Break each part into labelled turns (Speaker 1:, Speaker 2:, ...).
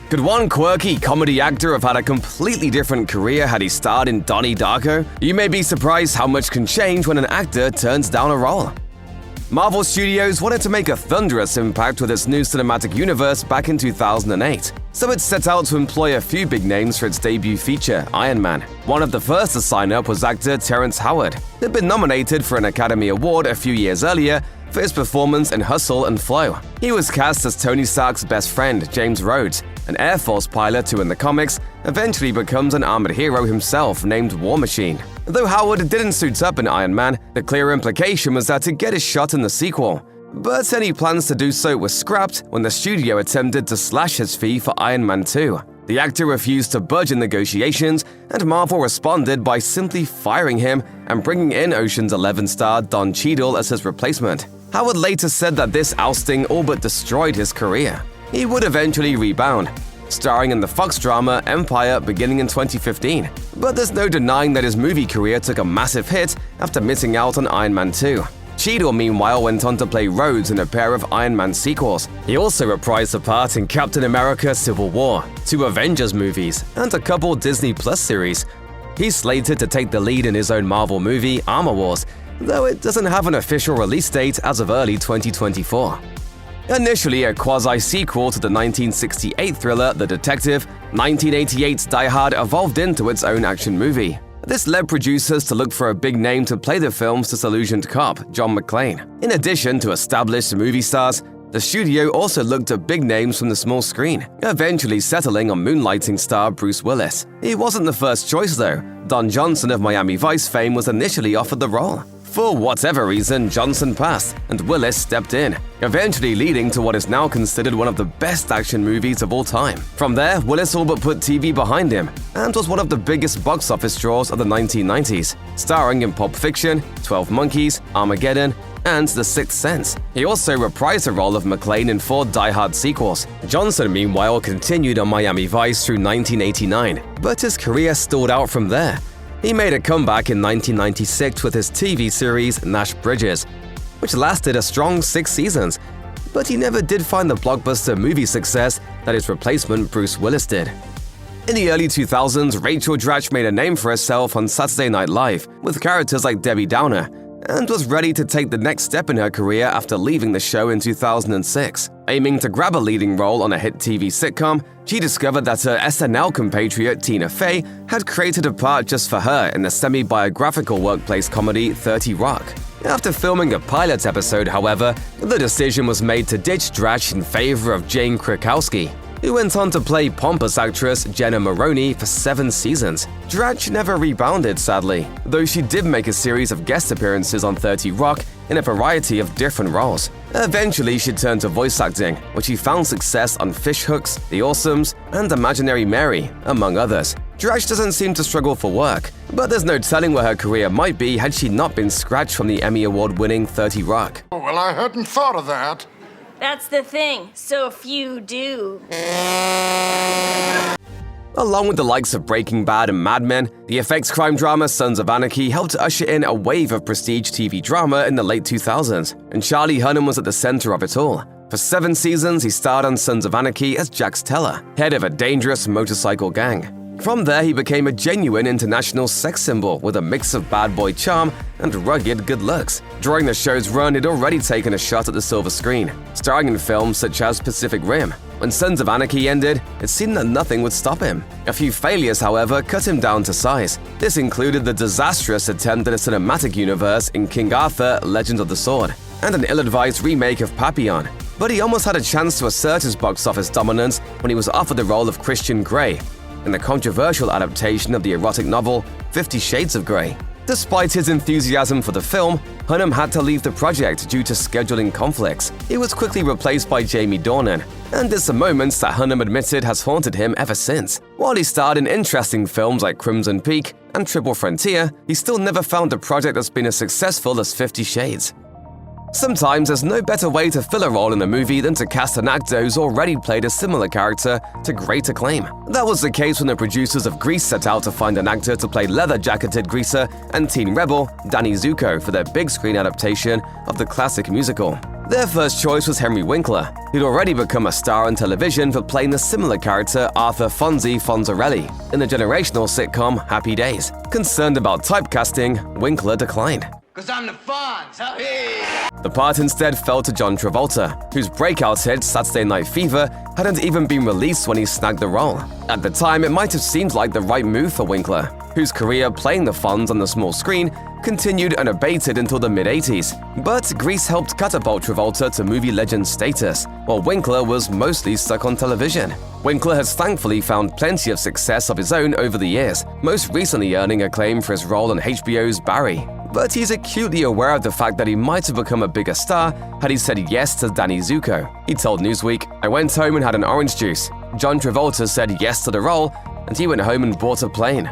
Speaker 1: Could one quirky comedy actor have had a completely different career had he starred in Donnie Darko? You may be surprised how much can change when an actor turns down a role. Marvel Studios wanted to make a thunderous impact with its new cinematic universe back in 2008, so it set out to employ a few big names for its debut feature, Iron Man. One of the first to sign up was actor Terrence Howard, who had been nominated for an Academy Award a few years earlier for his performance in Hustle and Flow. He was cast as Tony Stark's best friend, James Rhodes, an Air Force pilot who in the comics eventually becomes an armored hero himself named War Machine. Though Howard didn't suit up in Iron Man, the clear implication was that he'd get his shot in the sequel. But any plans to do so were scrapped when the studio attempted to slash his fee for Iron Man 2. The actor refused to budge in negotiations, and Marvel responded by simply firing him and bringing in Ocean's 11 star Don Cheadle as his replacement. Howard later said that this ousting all but destroyed his career. He would eventually rebound, starring in the Fox drama Empire beginning in 2015. But there's no denying that his movie career took a massive hit after missing out on Iron Man 2. Cheadle, meanwhile, went on to play Rhodes in a pair of Iron Man sequels. He also reprised a part in Captain America Civil War, 2 Avengers movies, and a couple Disney Plus series. He's slated to take the lead in his own Marvel movie, Armor Wars, though it doesn't have an official release date as of early 2024. Initially a quasi-sequel to the 1968 thriller The Detective, 1988's Die Hard evolved into its own action movie. This led producers to look for a big name to play the film's disillusioned cop, John McClane. In addition to established movie stars, the studio also looked at big names from the small screen, eventually settling on Moonlighting star Bruce Willis. He wasn't the first choice though. Don Johnson of Miami Vice fame was initially offered the role. For whatever reason, Johnson passed, and Willis stepped in, eventually leading to what is now considered one of the best action movies of all time. From there, Willis all but put TV behind him, and was one of the biggest box office draws of the 1990s, starring in Pulp Fiction, 12 Monkeys, Armageddon, and The Sixth Sense. He also reprised the role of McClane in 4 Die Hard sequels. Johnson, meanwhile, continued on Miami Vice through 1989, but his career stalled out from there. He made a comeback in 1996 with his TV series Nash Bridges, which lasted a strong 6 seasons, but he never did find the blockbuster movie success that his replacement Bruce Willis did. In the early 2000s, Rachel Dratch made a name for herself on Saturday Night Live with characters like Debbie Downer, and was ready to take the next step in her career after leaving the show in 2006. Aiming to grab a leading role on a hit TV sitcom, she discovered that her SNL compatriot Tina Fey had created a part just for her in the semi-biographical workplace comedy 30 Rock. After filming a pilot episode, however, the decision was made to ditch Dratch in favor of Jane Krakowski, who went on to play pompous actress Jenna Maroney for 7 seasons. Dratch never rebounded, sadly, though she did make a series of guest appearances on 30 Rock in a variety of different roles. Eventually, she turned to voice acting, where she found success on Fish Hooks, The Awesomes, and Imaginary Mary, among others. Dratch doesn't seem to struggle for work, but there's no telling where her career might be had she not been scratched from the Emmy Award-winning 30 Rock.
Speaker 2: Well, I hadn't thought of that.
Speaker 3: That's the thing, so few do.
Speaker 1: Along with the likes of Breaking Bad and Mad Men, the FX crime drama Sons of Anarchy helped usher in a wave of prestige TV drama in the late 2000s, and Charlie Hunnam was at the center of it all. For 7 seasons, he starred on Sons of Anarchy as Jax Teller, head of a dangerous motorcycle gang. From there, he became a genuine international sex symbol with a mix of bad boy charm and rugged good looks. During the show's run, he'd already taken a shot at the silver screen, starring in films such as Pacific Rim. When Sons of Anarchy ended, it seemed that nothing would stop him. A few failures, however, cut him down to size. This included the disastrous attempt at a cinematic universe in King Arthur, Legend of the Sword, and an ill-advised remake of Papillon. But he almost had a chance to assert his box office dominance when he was offered the role of Christian Grey in the controversial adaptation of the erotic novel 50 Shades of Grey. Despite his enthusiasm for the film, Hunnam had to leave the project due to scheduling conflicts. He was quickly replaced by Jamie Dornan, and it's a moment that Hunnam admitted has haunted him ever since. While he starred in interesting films like Crimson Peak and Triple Frontier, he still never found a project that's been as successful as 50 Shades. Sometimes there's no better way to fill a role in a movie than to cast an actor who's already played a similar character to great acclaim. That was the case when the producers of Grease set out to find an actor to play leather-jacketed greaser and teen rebel Danny Zuko for their big screen adaptation of the classic musical. Their first choice was Henry Winkler, who'd already become a star on television for playing the similar character Arthur Fonzie Fonzarelli in the generational sitcom Happy Days. Concerned about typecasting, Winkler declined.
Speaker 4: "'Cause I'm the Fonz, huh? Hey.
Speaker 1: The part instead fell to John Travolta, whose breakout hit Saturday Night Fever hadn't even been released when he snagged the role. At the time, it might have seemed like the right move for Winkler, whose career playing the Fonz on the small screen continued unabated until the mid-80s. But Grease helped catapult Travolta to movie legend status, while Winkler was mostly stuck on television. Winkler has thankfully found plenty of success of his own over the years, most recently earning acclaim for his role on HBO's Barry. But he's acutely aware of the fact that he might have become a bigger star had he said yes to Danny Zuko. He told Newsweek, "I went home and had an orange juice. John Travolta said yes to the role, and he went home and bought a plane."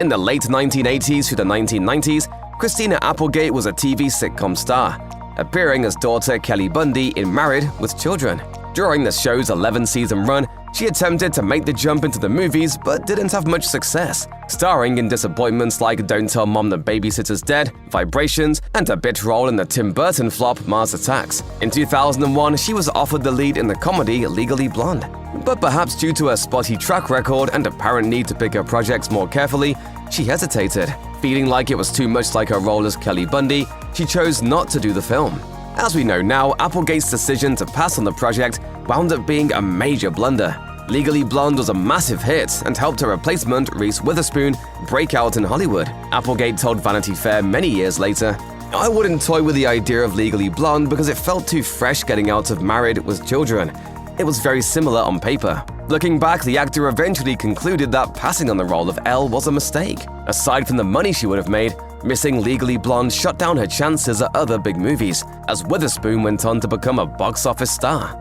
Speaker 1: In the late 1980s through the 1990s, Christina Applegate was a TV sitcom star, appearing as daughter Kelly Bundy in Married with Children. During the show's 11-season run, she attempted to make the jump into the movies but didn't have much success, starring in disappointments like Don't Tell Mom the Babysitter's Dead, Vibrations, and a bit role in the Tim Burton flop Mars Attacks. In 2001, she was offered the lead in the comedy Legally Blonde. But perhaps due to her spotty track record and apparent need to pick her projects more carefully, she hesitated. Feeling like it was too much like her role as Kelly Bundy, she chose not to do the film. As we know now, Applegate's decision to pass on the project wound up being a major blunder. Legally Blonde was a massive hit and helped her replacement, Reese Witherspoon, break out in Hollywood. Applegate told Vanity Fair many years later, "I wouldn't toy with the idea of Legally Blonde because it felt too fresh getting out of Married with Children. It was very similar on paper." Looking back, the actor eventually concluded that passing on the role of Elle was a mistake. Aside from the money she would have made, missing Legally Blonde shut down her chances at other big movies, as Witherspoon went on to become a box office star.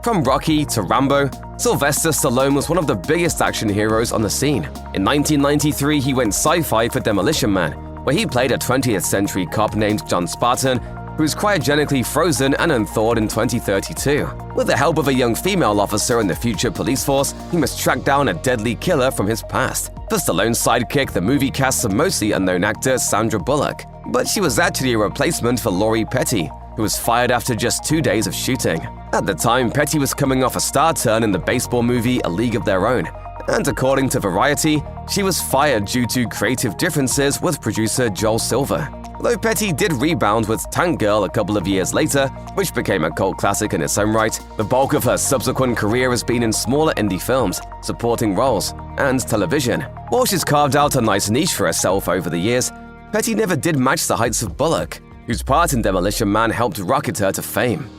Speaker 1: From Rocky to Rambo, Sylvester Stallone was one of the biggest action heroes on the scene. In 1993, he went sci-fi for Demolition Man, where he played a 20th century cop named John Spartan, who was cryogenically frozen and unthawed in 2032. With the help of a young female officer in the future police force, he must track down a deadly killer from his past. For Stallone's sidekick, the movie casts a mostly unknown actor, Sandra Bullock. But she was actually a replacement for Laurie Petty, who was fired after just 2 days of shooting. At the time, Petty was coming off a star turn in the baseball movie A League of Their Own, and according to Variety, she was fired due to creative differences with producer Joel Silver. Though Petty did rebound with Tank Girl a couple of years later, which became a cult classic in its own right, the bulk of her subsequent career has been in smaller indie films, supporting roles, and television. While she's carved out a nice niche for herself over the years, Petty never did match the heights of Bullock, whose part in Demolition Man helped rocket her to fame.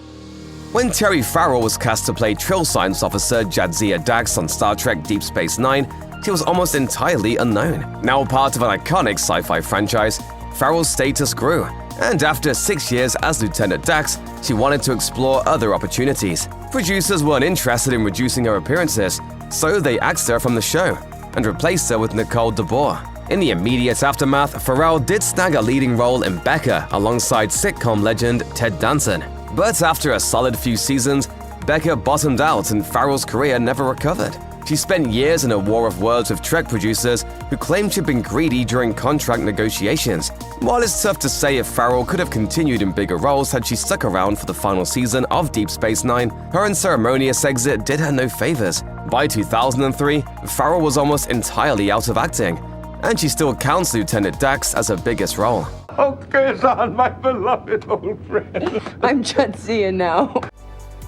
Speaker 1: When Terry Farrell was cast to play Trill Science Officer Jadzia Dax on Star Trek Deep Space Nine, she was almost entirely unknown. Now part of an iconic sci-fi franchise, Farrell's status grew, and after 6 years as Lieutenant Dax, she wanted to explore other opportunities. Producers weren't interested in reducing her appearances, so they axed her from the show and replaced her with Nicole DeBoer. In the immediate aftermath, Farrell did snag a leading role in Becca alongside sitcom legend Ted Danson. But after a solid few seasons, Becca bottomed out and Farrell's career never recovered. She spent years in a war of words with Trek producers who claimed she'd been greedy during contract negotiations. While it's tough to say if Farrell could have continued in bigger roles had she stuck around for the final season of Deep Space Nine, her unceremonious exit did her no favors. By 2003, Farrell was almost entirely out of acting, and she still counts Lieutenant Dax as her biggest role.
Speaker 5: Okay, son, my beloved old friend.
Speaker 6: I'm Jadzia now.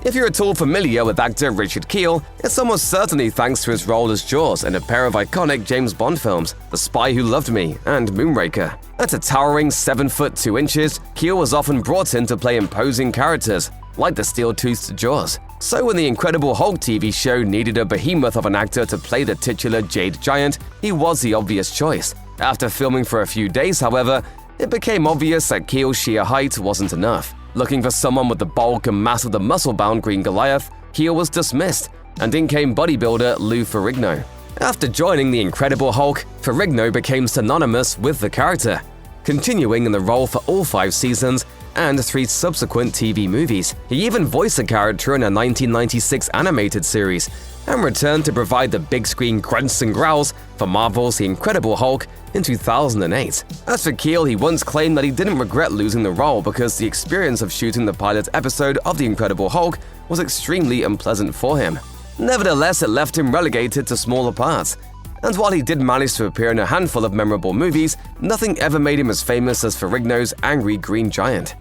Speaker 1: If you're at all familiar with actor Richard Kiel, it's almost certainly thanks to his role as Jaws in a pair of iconic James Bond films, The Spy Who Loved Me and Moonraker. At a towering 7 foot 2 inches, Kiel was often brought in to play imposing characters, like the steel-toothed Jaws. So when the Incredible Hulk TV show needed a behemoth of an actor to play the titular Jade Giant, he was the obvious choice. After filming for a few days, however, it became obvious that Kiel's sheer height wasn't enough. Looking for someone with the bulk and mass of the muscle-bound Green Goliath, Kiel was dismissed, and in came bodybuilder Lou Ferrigno. After joining the Incredible Hulk, Ferrigno became synonymous with the character. Continuing in the role for all 5 seasons, and 3 subsequent TV movies. He even voiced a character in a 1996 animated series, and returned to provide the big-screen grunts and growls for Marvel's The Incredible Hulk in 2008. As for Kiel, he once claimed that he didn't regret losing the role because the experience of shooting the pilot episode of The Incredible Hulk was extremely unpleasant for him. Nevertheless, it left him relegated to smaller parts. And while he did manage to appear in a handful of memorable movies, nothing ever made him as famous as Ferrigno's angry green giant.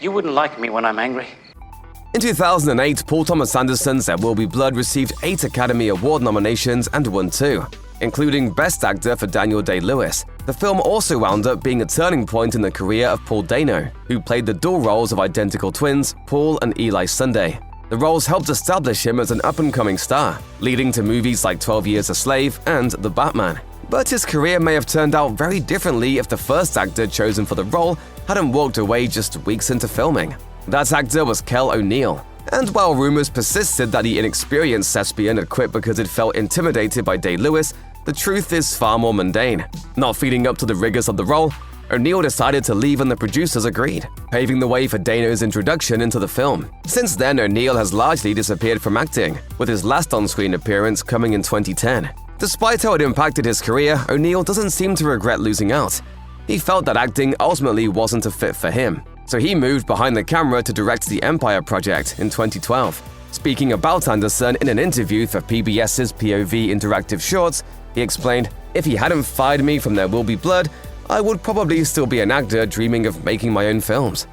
Speaker 4: You wouldn't like me when I'm angry.
Speaker 1: In 2008, Paul Thomas Anderson's There Will Be Blood received 8 Academy Award nominations and won 2, including Best Actor for Daniel Day-Lewis. The film also wound up being a turning point in the career of Paul Dano, who played the dual roles of identical twins, Paul and Eli Sunday. The roles helped establish him as an up-and-coming star, leading to movies like 12 Years a Slave and The Batman. But his career may have turned out very differently if the first actor chosen for the role hadn't walked away just weeks into filming. That actor was Kel O'Neill. And while rumors persisted that the inexperienced thespian had quit because it felt intimidated by Day-Lewis, the truth is far more mundane. Not feeding up to the rigors of the role, O'Neill decided to leave and the producers agreed, paving the way for Dano's introduction into the film. Since then, O'Neill has largely disappeared from acting, with his last on-screen appearance coming in 2010. Despite how it impacted his career, O'Neill doesn't seem to regret losing out. He felt that acting ultimately wasn't a fit for him, so he moved behind the camera to direct The Empire Project in 2012. Speaking about Anderson in an interview for PBS's POV Interactive Shorts, he explained, "If he hadn't fired me from There Will Be Blood, I would probably still be an actor dreaming of making my own films."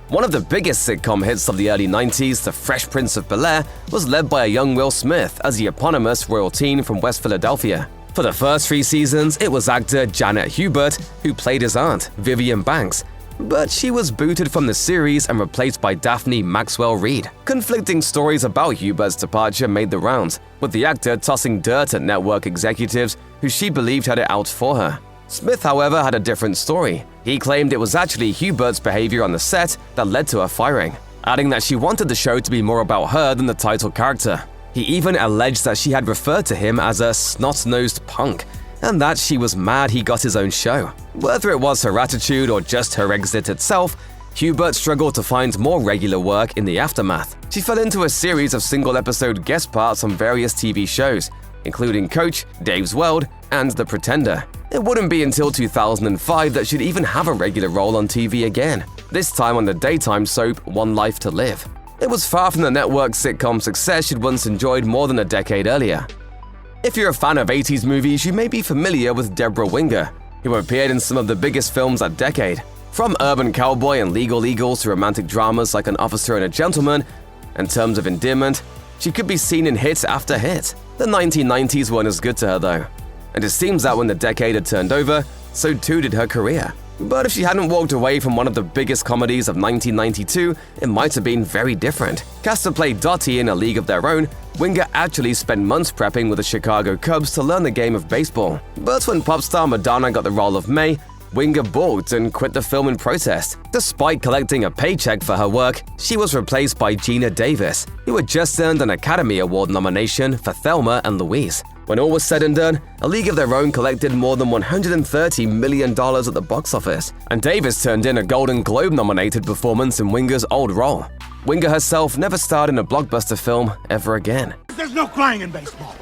Speaker 1: One of the biggest sitcom hits of the early 90s, The Fresh Prince of Bel-Air, was led by a young Will Smith as the eponymous royal teen from West Philadelphia. For the first 3 seasons, it was actor Janet Hubert who played his aunt, Vivian Banks, but she was booted from the series and replaced by Daphne Maxwell Reid. Conflicting stories about Hubert's departure made the rounds, with the actor tossing dirt at network executives who she believed had it out for her. Smith, however, had a different story. He claimed it was actually Hubert's behavior on the set that led to her firing, adding that she wanted the show to be more about her than the title character. He even alleged that she had referred to him as a snot-nosed punk, and that she was mad he got his own show. Whether it was her attitude or just her exit itself, Hubert struggled to find more regular work in the aftermath. She fell into a series of single-episode guest parts on various TV shows, including Coach, Dave's World, and The Pretender. It wouldn't be until 2005 that she'd even have a regular role on TV again, this time on the daytime soap One Life to Live. It was far from the network's sitcom success she'd once enjoyed more than a decade earlier. If you're a fan of 80s movies, you may be familiar with Debra Winger, who appeared in some of the biggest films that decade. From Urban Cowboy and Legal Eagles to romantic dramas like An Officer and a Gentleman and Terms of Endearment, she could be seen in hit after hit. The 1990s weren't as good to her though, and it seems that when the decade had turned over, so too did her career. But if she hadn't walked away from one of the biggest comedies of 1992, it might have been very different. Cast to play Dottie in A League of Their Own, Winger actually spent months prepping with the Chicago Cubs to learn the game of baseball. But when pop star Madonna got the role of May, Winger balked and quit the film in protest. Despite collecting a paycheck for her work, she was replaced by Gina Davis, who had just earned an Academy Award nomination for Thelma and Louise. When all was said and done, A League of Their Own collected more than $130 million at the box office, and Davis turned in a Golden Globe-nominated performance in Winger's old role. Winger herself never starred in a blockbuster film ever again.
Speaker 5: There's no crying in baseball.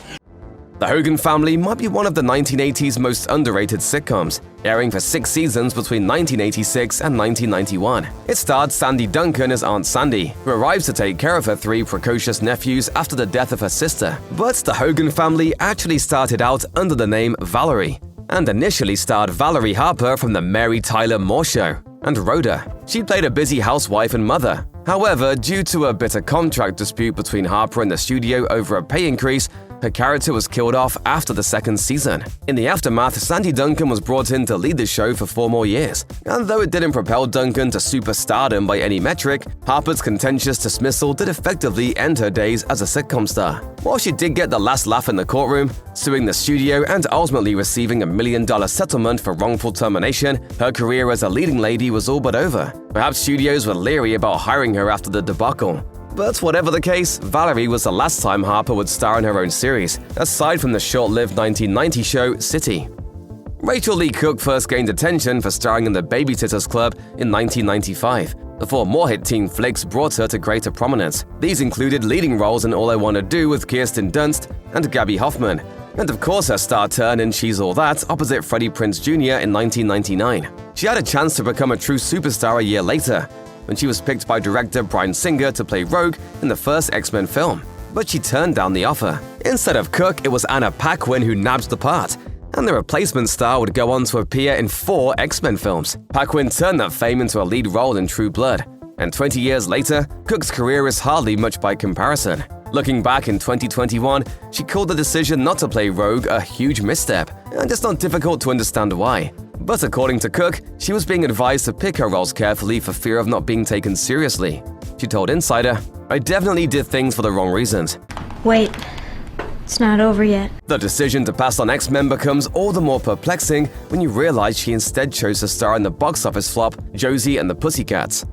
Speaker 1: The Hogan Family might be one of the 1980s most underrated sitcoms, airing for 6 seasons between 1986 and 1991. It starred Sandy Duncan as Aunt Sandy, who arrives to take care of her 3 precocious nephews after the death of her sister. But the Hogan Family actually started out under the name Valerie, and initially starred Valerie Harper from The Mary Tyler Moore Show, and Rhoda. She played a busy housewife and mother. However, due to a bitter contract dispute between Harper and the studio over a pay increase, her character was killed off after the 2nd season. In the aftermath, Sandy Duncan was brought in to lead the show for 4 more years. And though it didn't propel Duncan to superstardom by any metric, Harper's contentious dismissal did effectively end her days as a sitcom star. While she did get the last laugh in the courtroom, suing the studio and ultimately receiving $1 million settlement for wrongful termination, her career as a leading lady was all but over. Perhaps studios were leery about hiring her after the debacle. But whatever the case, Valerie was the last time Harper would star in her own series, aside from the short-lived 1990 show City. Rachel Lee Cook first gained attention for starring in The Babysitters Club in 1995, before more hit teen flicks brought her to greater prominence. These included leading roles in All I Want to Do with Kirsten Dunst and Gabby Hoffman, and of course her star turn in She's All That opposite Freddie Prinze Jr. in 1999. She had a chance to become a true superstar a year later, when she was picked by director Bryan Singer to play Rogue in the first X-Men film, but she turned down the offer. Instead of Cook, it was Anna Paquin who nabbed the part, and the replacement star would go on to appear in 4 X-Men films. Paquin turned that fame into a lead role in True Blood, and 20 years later, Cook's career is hardly much by comparison. Looking back in 2021, she called the decision not to play Rogue a huge misstep, and it's not difficult to understand why. But according to Cook, she was being advised to pick her roles carefully for fear of not being taken seriously. She told Insider, "I definitely did things for the wrong reasons."
Speaker 7: Wait, it's not over yet.
Speaker 1: The decision to pass on X-Men becomes all the more perplexing when you realize she instead chose to star in the box office flop Josie and the Pussycats.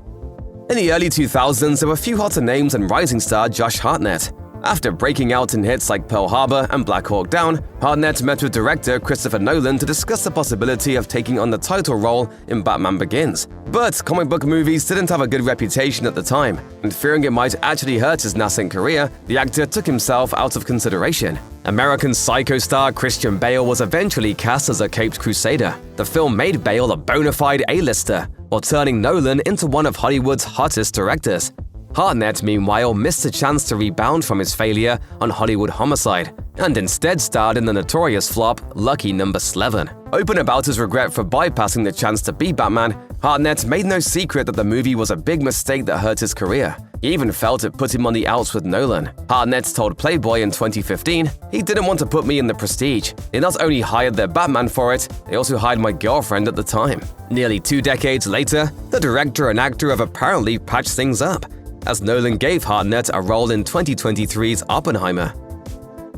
Speaker 1: In the early 2000s, there were few hotter names than rising star Josh Hartnett. After breaking out in hits like Pearl Harbor and Black Hawk Down, Hartnett met with director Christopher Nolan to discuss the possibility of taking on the title role in Batman Begins. But comic book movies didn't have a good reputation at the time, and fearing it might actually hurt his nascent career, the actor took himself out of consideration. American Psycho star Christian Bale was eventually cast as a Caped Crusader. The film made Bale a bona fide A-lister, while turning Nolan into one of Hollywood's hottest directors. Hartnett, meanwhile, missed a chance to rebound from his failure on Hollywood Homicide, and instead starred in the notorious flop Lucky No. 11. Open about his regret for bypassing the chance to be Batman, Hartnett made no secret that the movie was a big mistake that hurt his career. He even felt it put him on the outs with Nolan. Hartnett told Playboy in 2015, "He didn't want to put me in the Prestige. They not only hired their Batman for it, they also hired my girlfriend at the time." Nearly 2 decades later, the director and actor have apparently patched things up, as Nolan gave Hartnett a role in 2023's Oppenheimer.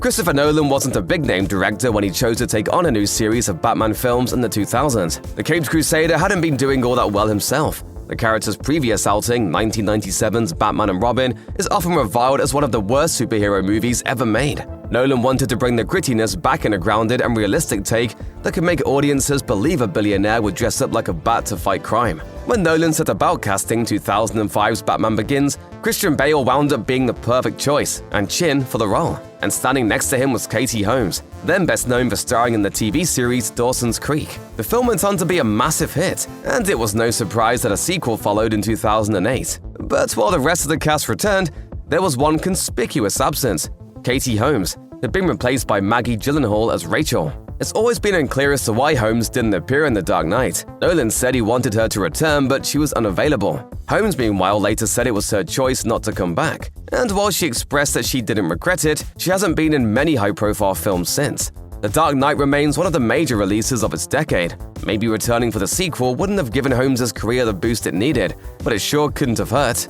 Speaker 1: Christopher Nolan wasn't a big-name director when he chose to take on a new series of Batman films in the 2000s. The Caped Crusader hadn't been doing all that well himself. The character's previous outing, 1997's Batman and Robin, is often reviled as one of the worst superhero movies ever made. Nolan wanted to bring the grittiness back in a grounded and realistic take that could make audiences believe a billionaire would dress up like a bat to fight crime. When Nolan set about casting 2005's Batman Begins, Christian Bale wound up being the perfect choice and chin for the role. And standing next to him was Katie Holmes, then best known for starring in the TV series Dawson's Creek. The film went on to be a massive hit, and it was no surprise that a sequel followed in 2008. But while the rest of the cast returned, there was one conspicuous absence: Katie Holmes had been replaced by Maggie Gyllenhaal as Rachel. It's always been unclear as to why Holmes didn't appear in The Dark Knight. Nolan said he wanted her to return, but she was unavailable. Holmes, meanwhile, later said it was her choice not to come back. And while she expressed that she didn't regret it, she hasn't been in many high-profile films since. The Dark Knight remains one of the major releases of its decade. Maybe returning for the sequel wouldn't have given Holmes' career the boost it needed, but it sure couldn't have hurt.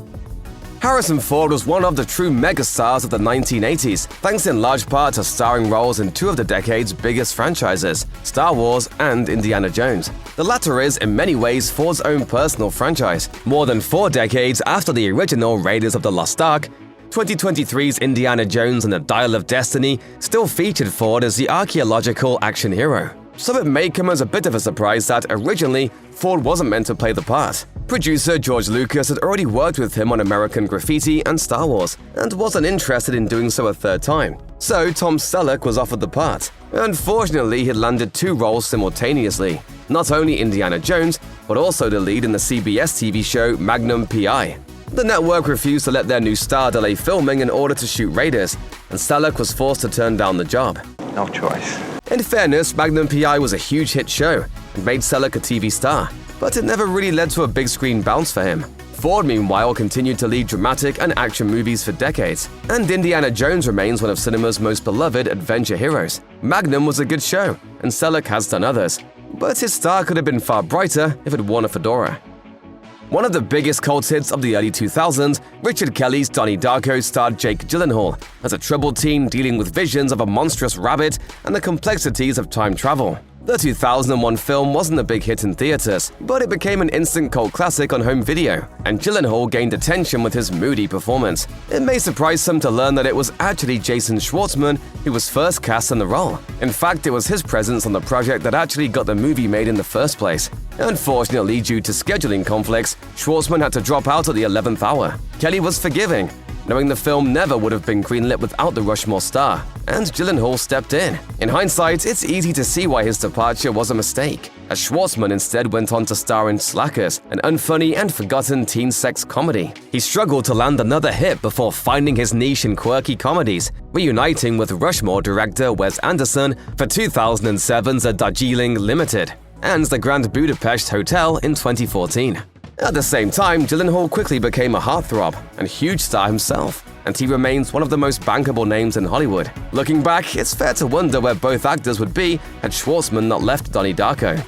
Speaker 1: Harrison Ford was one of the true megastars of the 1980s, thanks in large part to starring roles in 2 of the decade's biggest franchises, Star Wars and Indiana Jones. The latter is, in many ways, Ford's own personal franchise. More than 4 decades after the original Raiders of the Lost Ark, 2023's Indiana Jones and the Dial of Destiny still featured Ford as the archaeological action hero. So it may come as a bit of a surprise that, originally, Ford wasn't meant to play the part. Producer George Lucas had already worked with him on American Graffiti and Star Wars, and wasn't interested in doing so a 3rd time. So Tom Selleck was offered the part. Unfortunately, he landed 2 roles simultaneously, not only Indiana Jones, but also the lead in the CBS TV show Magnum P.I. The network refused to let their new star delay filming in order to shoot Raiders, and Selleck was forced to turn down the job.
Speaker 5: No choice.
Speaker 1: In fairness, Magnum P.I. was a huge hit show and made Selleck a TV star, but it never really led to a big screen bounce for him. Ford, meanwhile, continued to lead dramatic and action movies for decades, and Indiana Jones remains one of cinema's most beloved adventure heroes. Magnum was a good show, and Selleck has done others, but his star could have been far brighter if he'd worn a fedora. One of the biggest cult hits of the early 2000s, Richard Kelly's Donnie Darko starred Jake Gyllenhaal as a troubled teen dealing with visions of a monstrous rabbit and the complexities of time travel. The 2001 film wasn't a big hit in theaters, but it became an instant cult classic on home video, and Gyllenhaal gained attention with his moody performance. It may surprise some to learn that it was actually Jason Schwartzman who was first cast in the role. In fact, it was his presence on the project that actually got the movie made in the first place. Unfortunately, due to scheduling conflicts, Schwartzman had to drop out at the 11th hour. Kelly was forgiving, knowing the film never would have been greenlit without the Rushmore star, and Gyllenhaal stepped in. In hindsight, it's easy to see why his departure was a mistake, as Schwartzman instead went on to star in Slackers, an unfunny and forgotten teen sex comedy. He struggled to land another hit before finding his niche in quirky comedies, reuniting with Rushmore director Wes Anderson for 2007's A Darjeeling Limited and The Grand Budapest Hotel in 2014. At the same time, Gyllenhaal quickly became a heartthrob and huge star himself, and he remains one of the most bankable names in Hollywood. Looking back, it's fair to wonder where both actors would be had Schwartzman not left Donnie Darko.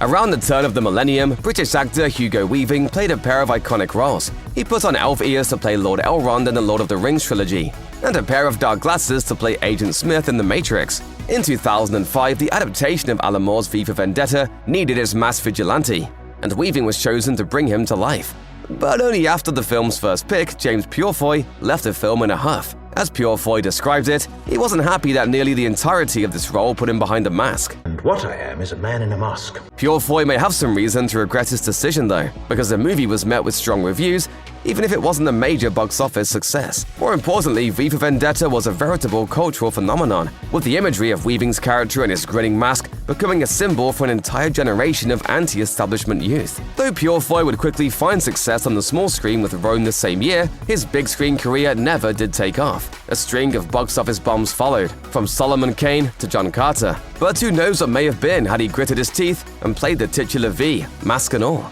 Speaker 1: Around the turn of the millennium, British actor Hugo Weaving played a pair of iconic roles. He put on elf ears to play Lord Elrond in the Lord of the Rings trilogy, and a pair of dark glasses to play Agent Smith in The Matrix. In 2005, the adaptation of Alan Moore's V for Vendetta needed its mass vigilante, and Weaving was chosen to bring him to life. But only after the film's first pick, James Purefoy, left the film in a huff. As Purefoy described it, he wasn't happy that nearly the entirety of this role put him behind a mask.
Speaker 8: And what I am is a man in a mask.
Speaker 1: Purefoy may have some reason to regret his decision though, because the movie was met with strong reviews, even if it wasn't a major box office success. More importantly, V for Vendetta was a veritable cultural phenomenon, with the imagery of Weaving's character and his grinning mask becoming a symbol for an entire generation of anti-establishment youth. Though Purefoy would quickly find success on the small screen with Rome the same year, his big screen career never did take off. A string of box office bombs followed, from Solomon Kane to John Carter. But who knows what may have been had he gritted his teeth and played the titular V, mask and all.